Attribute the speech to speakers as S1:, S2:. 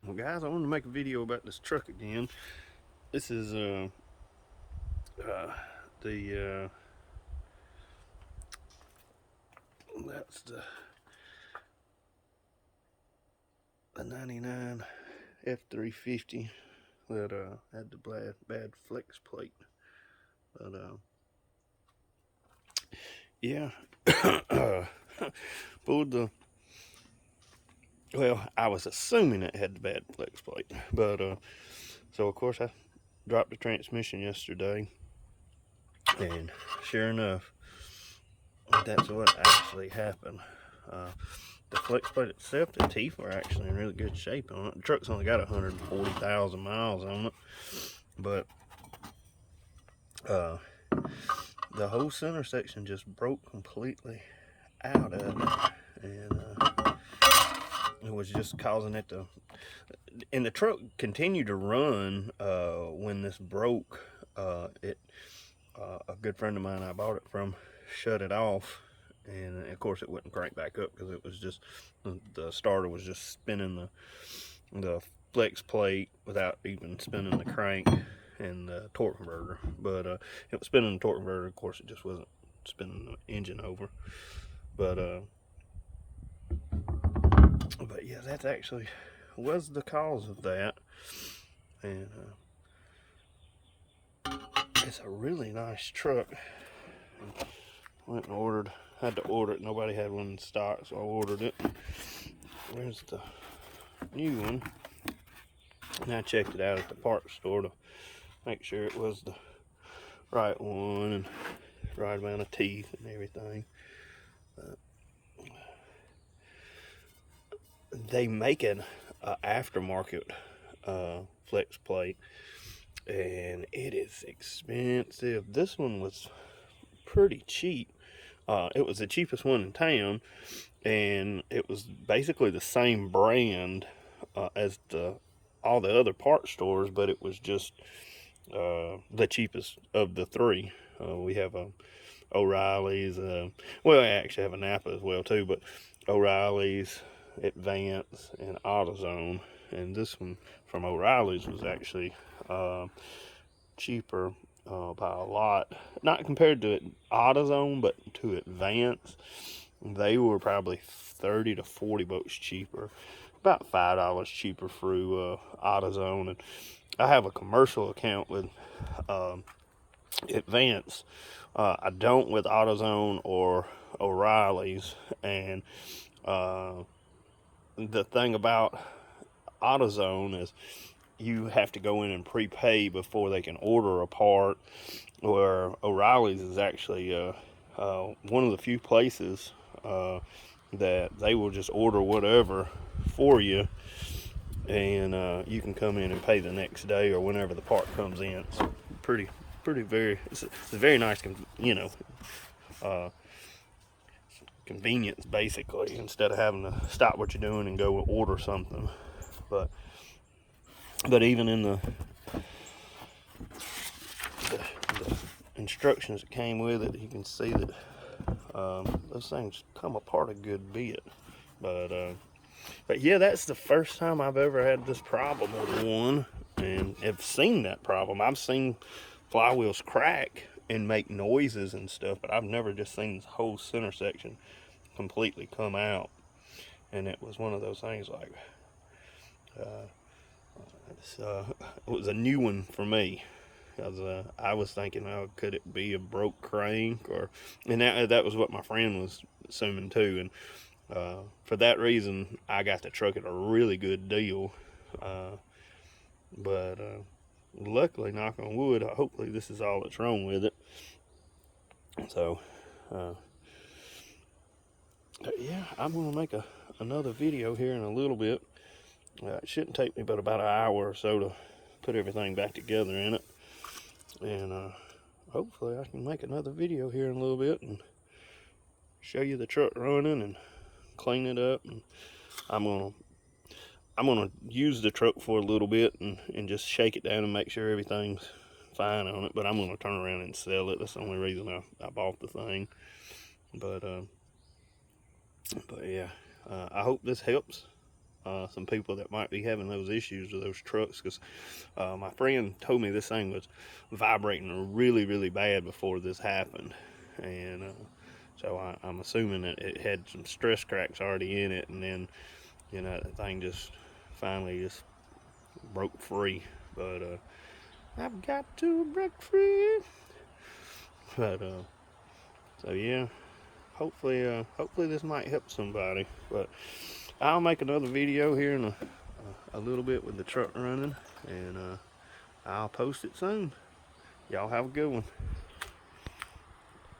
S1: Well, guys, I wanted to make a video about this truck again. This is the that's the 99 F350 that had the bad flex plate. But yeah, pulled the. Well, I was assuming it had the bad flex plate, but so of course I dropped the transmission yesterday, and sure enough, that's what actually happened. The flex plate itself, the teeth were actually in really good shape on it. The truck's only got 140,000 miles on it, but the whole center section just broke completely out of it, and it was just causing it to. And the truck continued to run when this broke. A good friend of mine I bought it from shut it off, and of course it wouldn't crank back up because it was just the starter was just spinning the flex plate without even spinning the crank and the torque converter. But it was spinning the torque converter. Of course, it just wasn't spinning the engine over. But yeah, that actually was the cause of that. And it's a really nice truck. Went and had to order it. Nobody had one in stock, so I ordered it. There's the new one. And I checked it out at the parts store to make sure it was the right one and right amount of teeth and everything. They make an aftermarket flex plate, and it is expensive. This one was pretty cheap. It was the cheapest one in town, and it was basically the same brand as all the other parts stores, but it was just the cheapest of the three. We have O'Reilly's. Well, I actually have a Napa as well too, but O'Reilly's, Advance, and AutoZone. And this one from O'Reilly's was actually cheaper by a lot. Not compared to AutoZone, but to Advance. They were probably 30 to 40 bucks cheaper. About $5 cheaper through AutoZone. And I have a commercial account with Advance. I don't with AutoZone or O'Reilly's. And the thing about AutoZone is you have to go in and prepay before they can order a part, where O'Reilly's is actually one of the few places that they will just order whatever for you, and you can come in and pay the next day or whenever the part comes in. It's it's a very nice, convenience basically, instead of having to stop what you're doing and go order something. But even in the instructions that came with it, you can see that those things come apart a good bit. But yeah, that's the first time I've ever had this problem with one, and have seen that problem. I've seen flywheels crack and make noises and stuff, but I've never just seen this whole center section completely come out. And it was one of those things like it was a new one for me, because I was thinking, oh, could it be a broke crank, and that was what my friend was assuming too. And for that reason, I got the truck at a really good deal. But luckily, knock on wood, hopefully this is all that's wrong with it. So yeah, I'm gonna make another video here in a little bit. It shouldn't take me but about an hour or so to put everything back together in it, and hopefully I can make another video here in a little bit and show you the truck running and clean it up. And I'm gonna use the truck for a little bit and just shake it down and make sure everything's fine on it. But I'm gonna turn around and sell it. That's the only reason I bought the thing. But yeah, I hope this helps. some people that might be having those issues with those trucks, because my friend told me this thing was vibrating really, really bad before this happened. And so I'm assuming that it had some stress cracks already in it, and then, you know, the thing just finally just broke free. But I've got to break free. But so yeah, hopefully this might help somebody. But I'll make another video here in a little bit with the truck running, and I'll post it soon. Y'all have a good one.